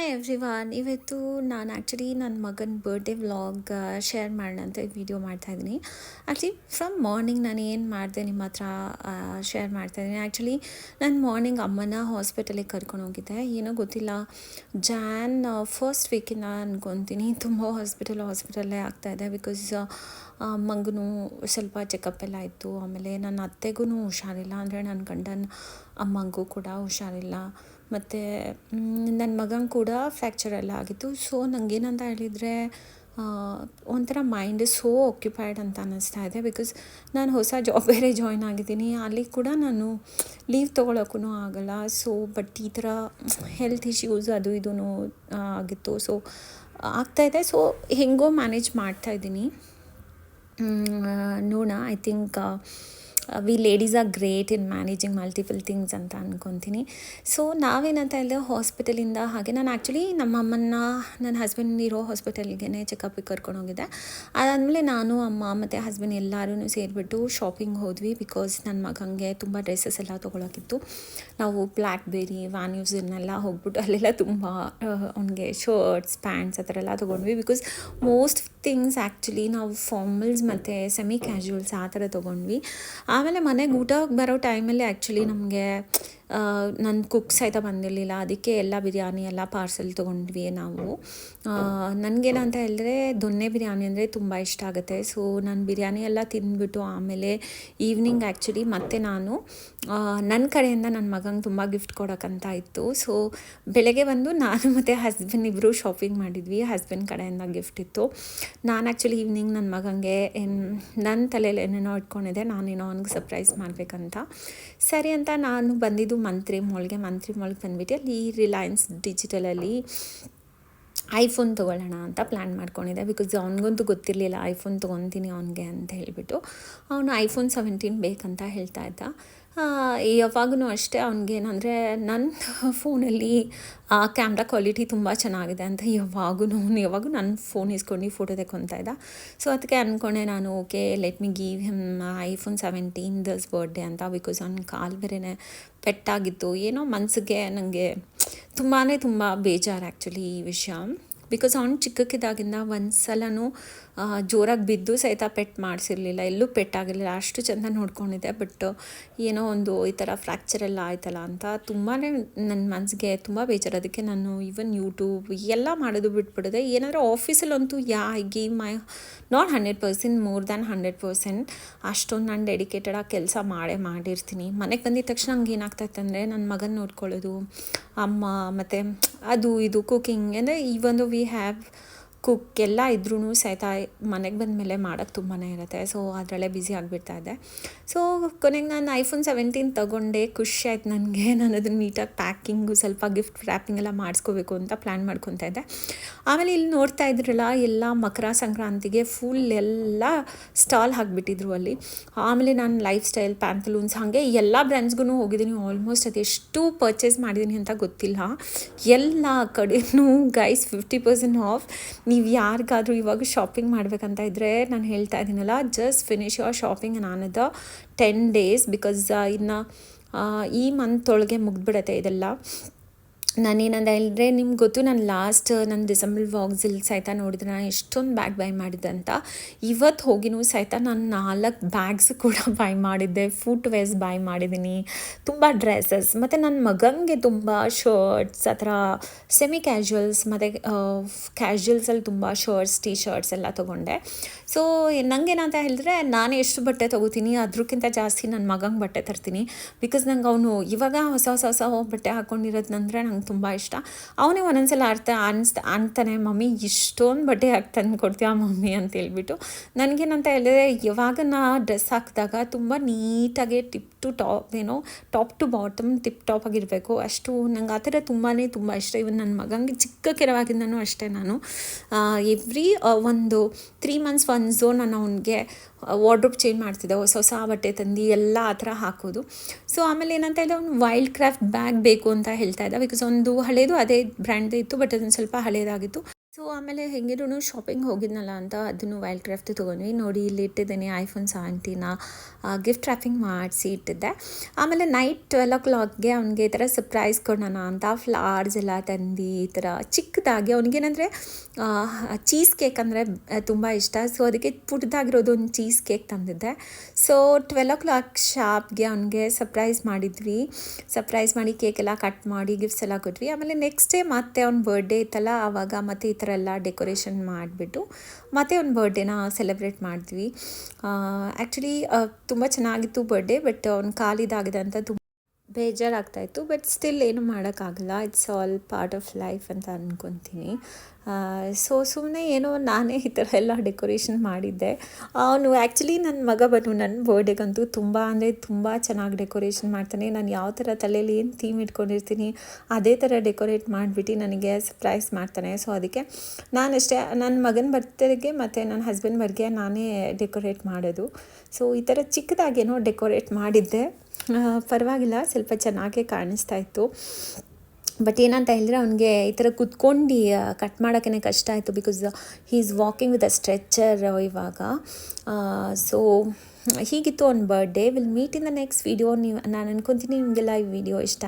Hi everyone. ಇವತ್ತು ನಾನು actually ನನ್ನ ಮಗನ ಬರ್ಡೇ ವ್ಲಾಗ್ ಶೇರ್ ಮಾಡೋಣ ಅಂತ ವಿಡಿಯೋ ಮಾಡ್ತಾಯಿದ್ದೀನಿ. ಆ್ಯಕ್ಚುಲಿ ಫ್ರಮ್ ಮಾರ್ನಿಂಗ್ ನಾನು ಏನು ಮಾಡಿದೆ ನಿಮ್ಮ ಹತ್ರ ಶೇರ್ ಮಾಡ್ತಾಯಿದ್ದೀನಿ. ಆ್ಯಕ್ಚುಲಿ ನಾನು ಮಾರ್ನಿಂಗ್ ಅಮ್ಮನ ಹಾಸ್ಪಿಟಲಿಗೆ ಕರ್ಕೊಂಡು ಹೋಗಿದ್ದೆ. ಏನೋ ಗೊತ್ತಿಲ್ಲ, ಜಾನ್ ಫಸ್ಟ್ ವೀಕಿಂದ ಅನ್ಕೊತೀನಿ ತುಂಬ ಹಾಸ್ಪಿಟಲ್ಲೇ ಆಗ್ತಾಯಿದೆ. ಬಿಕಾಸ್ ಅಮ್ಮಂಗೂ ಸ್ವಲ್ಪ ಚೆಕಪ್ ಎಲ್ಲ ಇತ್ತು. ಆಮೇಲೆ ನನ್ನ ಅತ್ತೆಗೂ ಹುಷಾರಿಲ್ಲ, ಅಂದರೆ ನನ್ನ ಗಂಡನ ಅಮ್ಮಂಗೂ ಕೂಡ ಹುಷಾರಿಲ್ಲ. ಮತ್ತು ನನ್ನ ಮಗಂಗೆ ಕೂಡ ಫ್ರ್ಯಾಕ್ಚರ್ ಎಲ್ಲ ಆಗಿತ್ತು. ಸೊ ನನಗೇನಂತ ಹೇಳಿದರೆ ಒಂಥರ ಮೈಂಡ್ ಸೋ ಆಕ್ಯುಪೈಡ್ ಅಂತ ಅನ್ನಿಸ್ತಾ ಇದೆ. ಬಿಕಾಸ್ ನಾನು ಹೊಸ ಜಾಬ್ ಬೇರೆ ಜಾಯ್ನ್ ಆಗಿದ್ದೀನಿ. ಅಲ್ಲಿ ಕೂಡ ನಾನು ಲೀವ್ ತೊಗೊಳಕ್ಕೂ ಆಗಲ್ಲ. ಸೊ ಬಟ್ ಈ ಥರ ಹೆಲ್ತ್ ಇಶ್ಯೂಸ್ ಅದು ಇದೂ ಆಗಿತ್ತು. ಸೊ ಆಗ್ತಾಯಿದೆ. ಸೊ ಹೆಂಗೋ ಮ್ಯಾನೇಜ್ ಮಾಡ್ತಾಯಿದ್ದೀನಿ. ನೋಡೋಣ. I think we ladies are great in managing multiple things ಅಂತ ಅಂದ್ಕೊತೀನಿ. ಸೊ ನಾವೇನಂತ ಹೇಳಿದೆ, ಹಾಸ್ಪಿಟಲಿಂದ ಹಾಗೆ ನಾನು ಆ್ಯಕ್ಚುಲಿ ನಮ್ಮ ಅಮ್ಮನ್ನ ನನ್ನ ಹಸ್ಬೆಂಡ್ ಇರೋ ಹಾಸ್ಪಿಟಲ್ಗೆ ಚೆಕಪ್ಪಿಗೆ ಕರ್ಕೊಂಡು ಹೋಗಿದ್ದೆ. ಅದಾದಮೇಲೆ ನಾನು ಅಮ್ಮ ಮತ್ತು ಹಸ್ಬೆಂಡ್ ಎಲ್ಲರೂ ಸೇರಿಬಿಟ್ಟು ಶಾಪಿಂಗ್ ಹೋದ್ವಿ. ಬಿಕಾಸ್ ನನ್ನ ಮಗನಿಗೆ ತುಂಬ ಡ್ರೆಸ್ಸಸ್ ಎಲ್ಲ ತೊಗೊಳಕ್ಕಿತ್ತು. ನಾವು ಬ್ಲ್ಯಾಕ್ ಬೇರಿ ವ್ಯಾನ್ಯೂಸನ್ನೆಲ್ಲ ಹೋಗ್ಬಿಟ್ಟು ಅಲ್ಲೆಲ್ಲ ತುಂಬ ಅವ್ನಿಗೆ ಶರ್ಟ್ಸ್ ಪ್ಯಾಂಟ್ಸ್ ಆ ಥರ ಎಲ್ಲ ತೊಗೊಂಡ್ವಿ. ಬಿಕಾಸ್ ಮೋಸ್ಟ್ ಥಿಂಗ್ಸ್ ಆ್ಯಕ್ಚುಲಿ ನಾವು ಫಾರ್ಮಲ್ಸ್ ಮತ್ತು ಸೆಮಿ ಕ್ಯಾಶುವಲ್ಸ್ ಆ ಥರ ತೊಗೊಂಡ್ವಿ. ಆಮೇಲೆ ಮನೆಗೆ ಊಟಕ್ಕೆ ಬರೋ ಟೈಮಲ್ಲಿ ಆ್ಯಕ್ಚುಲಿ ನಮಗೆ ನನ್ನ ಕುಕ್ ಸಹಿತ ಬಂದಿರಲಿಲ್ಲ. ಅದಕ್ಕೆ ಎಲ್ಲ ಬಿರಿಯಾನಿ ಎಲ್ಲ ಪಾರ್ಸೆಲ್ ತೊಗೊಂಡ್ವಿ ನಾವು. ನನಗೇನಂತ ಹೇಳಿದ್ರೆ ದೊನ್ನೆ ಬಿರಿಯಾನಿ ಅಂದರೆ ತುಂಬ ಇಷ್ಟ ಆಗುತ್ತೆ. ಸೊ ನಾನು ಬಿರಿಯಾನಿ ಎಲ್ಲ ತಿಂದ್ಬಿಟ್ಟು ಆಮೇಲೆ ಈವ್ನಿಂಗ್ ಆ್ಯಕ್ಚುಲಿ ಮತ್ತೆ ನಾನು ನನ್ನ ಕಡೆಯಿಂದ ನನ್ನ ಮಗಂಗೆ ತುಂಬ ಗಿಫ್ಟ್ ಕೊಡೋಕ್ಕಂತ ಇತ್ತು. ಸೊ ಬೆಳಗ್ಗೆ ಬಂದು ನಾನು ಮತ್ತು ಹಸ್ಬೆಂಡ್ ಇಬ್ಬರು ಶಾಪಿಂಗ್ ಮಾಡಿದ್ವಿ. ಹಸ್ಬೆಂಡ್ ಕಡೆಯಿಂದ ಗಿಫ್ಟ್ ಇತ್ತು. ನಾನು ಆ್ಯಕ್ಚುಲಿ ಈವ್ನಿಂಗ್ ನನ್ನ ಮಗಂಗೆ ನನ್ನ ತಲೆಯಲ್ಲಿ ಏನೇನೋ ಇಟ್ಕೊಂಡಿದ್ದೆ, ನಾನೇನೋ ಅವ್ನಿಗೆ ಸರ್ಪ್ರೈಸ್ ಮಾಡಬೇಕಂತ. ಸರಿ ಅಂತ ನಾನು ಬಂದಿದ್ದು ಮಂತ್ರಿ ಮಾಲ್ಗೆ ಬಂದುಬಿಟ್ಟು ಅಲ್ಲಿ ರಿಲಯನ್ಸ್ ಡಿಜಿಟಲಲ್ಲಿ ಐಫೋನ್ ತೊಗೊಳ್ಳೋಣ ಅಂತ ಪ್ಲ್ಯಾನ್ ಮಾಡ್ಕೊಂಡಿದ್ದೆ. ಬಿಕಾಸ್ ಅವ್ನಿಗಂತೂ ಗೊತ್ತಿರಲಿಲ್ಲ ಐಫೋನ್ ತೊಗೊತೀನಿ ಅವನಿಗೆ ಅಂತ ಹೇಳಿಬಿಟ್ಟು. ಅವನು ಐಫೋನ್ 17 ಬೇಕಂತ ಹೇಳ್ತಾ ಇದ್ದ. ಯಾವಾಗೂ ಅಷ್ಟೇ ಅವ್ನಿಗೇನಂದರೆ ನನ್ನ ಫೋನಲ್ಲಿ ಕ್ಯಾಮ್ರಾ ಕ್ವಾಲಿಟಿ ತುಂಬ ಚೆನ್ನಾಗಿದೆ ಅಂತ ಯಾವಾಗೂ ನನ್ನ ಫೋನ್ ಇಸ್ಕೊಂಡು ಫೋಟೋ ತೆಕ್ಕೊತಾ ಇದ್ದ. ಸೊ ಅದಕ್ಕೆ ಅಂದ್ಕೊಂಡೆ ನಾನು, okay let me give him iPhone 17 this birthday ಅಂತ. ಬಿಕಾಸ್ ಅವ್ನ ಕಾಲು ಬೇರೆ ಪೆಟ್ಟಾಗಿತ್ತು. ಏನೋ ಮನಸ್ಸಿಗೆ ನನಗೆ ತುಂಬ ಬೇಜಾರು ಆ್ಯಕ್ಚುಲಿ ಈ ವಿಷಯ. ಬಿಕಾಸ್ ಅವ್ನು ಚಿಕ್ಕಕ್ಕಿದ್ದಾಗಿಂದ ಒಂದು ಸಲನೂ ಜೋರಾಗಿ ಬಿದ್ದು ಸಹಿತ ಪೆಟ್ಟು ಮಾಡಿಸಿರಲಿಲ್ಲ, ಎಲ್ಲೂ ಪೆಟ್ಟಾಗಿರಲಿಲ್ಲ, ಅಷ್ಟು ಚೆಂದ ನೋಡ್ಕೊಂಡಿದ್ದೆ. ಬಟ್ ಏನೋ ಒಂದು ಈ ಥರ ಫ್ರ್ಯಾಕ್ಚರ್ ಎಲ್ಲ ಆಯ್ತಲ್ಲ ಅಂತ ತುಂಬಾ ನನ್ನ ಮನಸ್ಸಿಗೆ ತುಂಬ ಬೇಜಾರು. ಅದಕ್ಕೆ ನಾನು ಈವನ್ ಯೂಟ್ಯೂಬ್ ಎಲ್ಲ ಮಾಡೋದು ಬಿಟ್ಬಿಡಿದೆ. ಏನಾದರೂ ಆಫೀಸಲ್ಲಂತೂ I give my not 100%, more than 100%. ಅಷ್ಟೊಂದು ನಾನು ಡೆಡಿಕೇಟೆಡಾಗಿ ಕೆಲಸ ಮಾಡಿರ್ತೀನಿ. ಮನೆಗೆ ಬಂದಿದ್ದ ತಕ್ಷಣ ನಂಗೆ ಏನಾಗ್ತಾಯಿತ್ತಂದರೆ ನನ್ನ ಮಗನ ನೋಡ್ಕೊಳ್ಳೋದು, ಅಮ್ಮ ಮತ್ತು ಅದು ಇದು ಕುಕಿಂಗ್ ಅಂದರೆ ಈವನ್ ವಿ ಹ್ಯಾವ್ ಕುಕ್ ಎಲ್ಲ ಇದ್ರೂ ಸಹಿತ ಮನೆಗೆ ಬಂದ ಮೇಲೆ ಮಾಡೋಕ್ಕೆ ತುಂಬಾ ಇರುತ್ತೆ. ಸೊ ಅದರಲ್ಲೇ ಬ್ಯುಸಿ ಆಗಿಬಿಡ್ತಾಯಿದ್ದೆ. ಸೊ ಕೊನೆಗೆ ನಾನು ಐಫೋನ್ 17 ತೊಗೊಂಡೆ. ಖುಷಿ ಆಯ್ತು ನನಗೆ. ನಾನು ಅದನ್ನು ನೀಟಾಗಿ ಪ್ಯಾಕಿಂಗು ಸ್ವಲ್ಪ ಗಿಫ್ಟ್ ರ್ಯಾಪಿಂಗ್ ಎಲ್ಲ ಮಾಡಿಸ್ಕೋಬೇಕು ಅಂತ ಪ್ಲ್ಯಾನ್ ಮಾಡ್ಕೊತಾ ಇದ್ದೆ. ಆಮೇಲೆ ಇಲ್ಲಿ ನೋಡ್ತಾ ಇದ್ರಲ್ಲ, ಎಲ್ಲ ಮಕರ ಸಂಕ್ರಾಂತಿಗೆ ಫುಲ್ ಎಲ್ಲ ಸ್ಟಾಲ್ ಹಾಕಿಬಿಟ್ಟಿದ್ರು ಅಲ್ಲಿ. ಆಮೇಲೆ ನಾನು ಲೈಫ್ ಸ್ಟೈಲ್ ಪ್ಯಾಂತಲೂನ್ಸ್ ಹಾಗೆ ಎಲ್ಲ ಬ್ರ್ಯಾಂಡ್ಸ್ಗೂ ಹೋಗಿದ್ದೀನಿ. ಆಲ್ಮೋಸ್ಟ್ ಅದೆಷ್ಟು ಪರ್ಚೇಸ್ ಮಾಡಿದ್ದೀನಿ ಅಂತ ಗೊತ್ತಿಲ್ಲ. ಎಲ್ಲ ಕಡೆಯೂ ಗೈಸ್ 50% ಆಫ್. ನೀವು ಯಾರಿಗಾದರೂ ಇವಾಗ ಶಾಪಿಂಗ್ ಮಾಡಬೇಕಂತ ಇದ್ದರೆ ನಾನು ಹೇಳ್ತಾ ಇದ್ದೀನಲ್ಲ, just finish your shopping in another 10 days. Because ಇನ್ನು ಈ ಮಂತ್ ಒಳಗೆ ಮುಗಿದ್ಬಿಡತ್ತೆ ಇದೆಲ್ಲ. ನಾನೇನಂತ ಹೇಳಿದ್ರೆ ನಿಮ್ಗೆ ಗೊತ್ತು, ನಾನು ಲಾಸ್ಟ್ ನನ್ನ ಡಿಸೆಂಬರ್ ವ್ಲಾಗ್ಸಲ್ಲಿ ಸಹಿತ ನೋಡಿದ್ರೆ ನಾನು ಎಷ್ಟೊಂದು ಬ್ಯಾಗ್ ಬೈ ಮಾಡಿದ್ದೆ ಅಂತ. ಇವತ್ತು ಹೋಗಿನೂ ಸಹಿತ ನಾನು 4 ಬ್ಯಾಗ್ಸ್ ಕೂಡ ಬೈ ಮಾಡಿದ್ದೆ. ಫುಟ್ವೇರ್ಸ್ ಬೈ ಮಾಡಿದ್ದೀನಿ, ತುಂಬ ಡ್ರೆಸ್ಸಸ್ ಮತ್ತು ನನ್ನ ಮಗನಿಗೆ ತುಂಬ ಶರ್ಟ್ಸ್ ಆ ಥರ ಸೆಮಿ ಕ್ಯಾಶುವಲ್ಸ್ ಮತ್ತು ಕ್ಯಾಶುವಲ್ಸಲ್ಲಿ ತುಂಬ ಶರ್ಟ್ಸ್ ಟೀ ಶರ್ಟ್ಸ್ ಎಲ್ಲ ತೊಗೊಂಡೆ. ಸೊ ನನಗೇನಂತ ಹೇಳಿದ್ರೆ ನಾನು ಎಷ್ಟು ಬಟ್ಟೆ ತೊಗೋತೀನಿ ಅದಕ್ಕಿಂತ ಜಾಸ್ತಿ ನನ್ನ ಮಗಂಗೆ ಬಟ್ಟೆ ತರ್ತೀನಿ. ಬಿಕಾಸ್ ನಂಗೆ ಅವನು ಇವಾಗ ಹೊಸ ಬಟ್ಟೆ ಹಾಕ್ಕೊಂಡಿರೋದಂದರೆ ನಂಗೆ ತುಂಬ ಇಷ್ಟ. ಅವನೇ ಒಂದೊಂದ್ಸಲ ಅಂತಾನೆ, ಮಮ್ಮಿ ಇಷ್ಟೊಂದು ಬಟ್ಟೆ ಹಾಕಿ ತಂದು ಕೊಡ್ತೀಯ ಮಮ್ಮಿ ಅಂತ ಹೇಳ್ಬಿಟ್ಟು. ನನಗೇನಂತ ಹೇಳಿದ್ರೆ ಯಾವಾಗ ನಾ ಡ್ರೆಸ್ ಹಾಕಿದಾಗ ತುಂಬ ನೀಟಾಗಿ top to bottom tip top ಆಗಿರಬೇಕು. ಅಷ್ಟು ನಂಗೆ ಆ ಥರ ತುಂಬಾ ಇಷ್ಟ. ಇವನ್ ನನ್ನ ಮಗಂಗೆ ಚಿಕ್ಕ ಕೆರವಾಗಿಂದನೂ ಅಷ್ಟೇ, ನಾನು ಎವ್ರಿ ಒಂದು 3 months ಒನ್ಸು ನಾನು ಅವನಿಗೆ ವಾರ್ಡ್ರೋಬ್ ಚೇಂಜ್ ಮಾಡ್ತಿದ್ದೆ. ಹೊಸ ಬಟ್ಟೆ ತಂದು ಎಲ್ಲ ಆ ಥರ ಹಾಕೋದು. ಸೊ ಆಮೇಲೆ ಏನಂತ ಹೇಳಿದ್ರೆ ಅವ್ನು ವೈಲ್ಡ್ ಕ್ರಾಫ್ಟ್ ಬ್ಯಾಗ್ ಬೇಕು ಅಂತ ಹೇಳ್ತಾ ಇದ್ದ. ಬಿಕಾಸ್ ಒಂದು ಹಳೇದು ಅದೇ ಬ್ರ್ಯಾಂಡ್ ಇತ್ತು, ಬಟ್ ಅದೊಂದು ಸ್ವಲ್ಪ ಹಳೇದಾಗಿತ್ತು. ಸೊ ಆಮೇಲೆ ಹೆಂಗಿದ್ರು ಶಾಪಿಂಗ್ ಹೋಗಿದ್ನಲ್ಲ ಅಂತ ಅದನ್ನು ವೈಲ್ಡ್ ಕ್ರಾಫ್ಟ್ ತೊಗೊಂಡ್ವಿ. ನೋಡಿ ಇಲ್ಲಿ ಇಟ್ಟಿದ್ದೀನಿ ಐಫೋನ್ 17ನ ಗಿಫ್ಟ್ ರ್ಯಾಪಿಂಗ್ ಮಾಡಿಸಿ ಇಟ್ಟಿದ್ದೆ. ಆಮೇಲೆ ನೈಟ್ 12 ಅವ್ನಿಗೆ ಈ ಥರ ಸರ್ಪ್ರೈಸ್ ಕೊಡೋಣ ಅಂತ ಫ್ಲವರ್ಸ್ ಎಲ್ಲ ತಂದು ಈ ಥರ ಚಿಕ್ಕದಾಗಿ ಅವ್ನಿಗೇನಂದರೆ ಚೀಸ್ ಕೇಕ್ ಅಂದರೆ ತುಂಬ ಇಷ್ಟ. ಸೊ ಅದಕ್ಕೆ ಪುಟ್ಟದಾಗಿರೋದು ಒಂದು ಚೀಸ್ ಕೇಕ್ ತಂದಿದ್ದೆ. ಸೊ 12 ಶಾರ್ಪ್ಗೆ ಅವ್ನಿಗೆ ಸರ್ಪ್ರೈಸ್ ಮಾಡಿದ್ವಿ. ಸರ್ಪ್ರೈಸ್ ಮಾಡಿ ಕೇಕ್ ಎಲ್ಲ ಕಟ್ ಮಾಡಿ ಗಿಫ್ಟ್ಸ್ ಎಲ್ಲ ಕೊಟ್ವಿ. ಆಮೇಲೆ ನೆಕ್ಸ್ಟ್ ಡೇ ಮತ್ತೆ ಅವ್ನ ಬರ್ಡೇ ಇತ್ತಲ್ಲ, ಆವಾಗ ಮತ್ತೆ ಈ ಥರ ಎಲ್ಲ ಡೆಕೋರೇಷನ್ ಮಾಡಿಬಿಟ್ಟು ಮತ್ತೆ ಒಂದು ಬರ್ಡೇನ ಸೆಲೆಬ್ರೇಟ್ ಮಾಡಿದ್ವಿ. ಆ್ಯಕ್ಚುಲಿ ತುಂಬ ಚೆನ್ನಾಗಿತ್ತು ಬರ್ಡೇ, ಬಟ್ ಅವ್ನು ಕಾಲಿದಾಗಿದೆ ಅಂತ ತುಂಬ ಬೇಜಾರಾಗ್ತಾಯಿತ್ತು. ಬಟ್ ಸ್ಟಿಲ್ ಏನು ಮಾಡೋಕ್ಕಾಗಲ್ಲ, it's all part of life ಅಂತ ಅಂದ್ಕೊತೀನಿ. ಸೊ ಸುಮ್ಮನೆ ಏನೋ ನಾನೇ ಈ ಥರ ಎಲ್ಲ ಡೆಕೋರೇಷನ್ ಮಾಡಿದ್ದೆ. ಅವನು ಆ್ಯಕ್ಚುಲಿ ನನ್ನ ಮಗ ಬಂದು ನನ್ನ ಬರ್ಡೇಗಂತೂ ತುಂಬ ಅಂದರೆ ತುಂಬ ಚೆನ್ನಾಗಿ ಡೆಕೋರೇಷನ್ ಮಾಡ್ತಾನೆ. ನಾನು ಯಾವ ಥರ ತಲೆಯಲ್ಲಿ ಏನು ಥೀಮ್ ಇಟ್ಕೊಂಡಿರ್ತೀನಿ ಅದೇ ಥರ ಡೆಕೋರೇಟ್ ಮಾಡಿಬಿಟ್ಟು ನನಗೆ ಸರ್ಪ್ರೈಸ್ ಮಾಡ್ತಾನೆ. ಸೊ ಅದಕ್ಕೆ ನಾನಷ್ಟೇ ನನ್ನ ಮಗನ ಬರ್ತ್ಡೇಗೆ ಮತ್ತು ನನ್ನ ಹಸ್ಬೆಂಡ್ ಬರ್ಗೆ ನಾನೇ ಡೆಕೋರೇಟ್ ಮಾಡೋದು. ಸೊ ಈ ಥರ ಚಿಕ್ಕದಾಗೇನೋ ಡೆಕೋರೇಟ್ ಮಾಡಿದ್ದೆ. ಪರವಾಗಿಲ್ಲ, ಸ್ವಲ್ಪ ಚೆನ್ನಾಗೇ ಕಾಣಿಸ್ತಾ ಇತ್ತು. ಬಟ್ ಏನಂತ ಹೇಳಿದ್ರೆ ಅವನಿಗೆ ಈ ಥರ ಕುತ್ಕೊಂಡು ಕಟ್ ಮಾಡೋಕ್ಕೇ ಕಷ್ಟ ಆಯಿತು, because he is walking with a stretcher ಇವಾಗ. ಸೊ ಹೀಗಿತ್ತು ಅವ್ನ birthday. Will meet in the next video. ನಾನು ಅನ್ಕೊತೀನಿ ನಿಮಗೆಲ್ಲ ಈ ವಿಡಿಯೋ ಇಷ್ಟ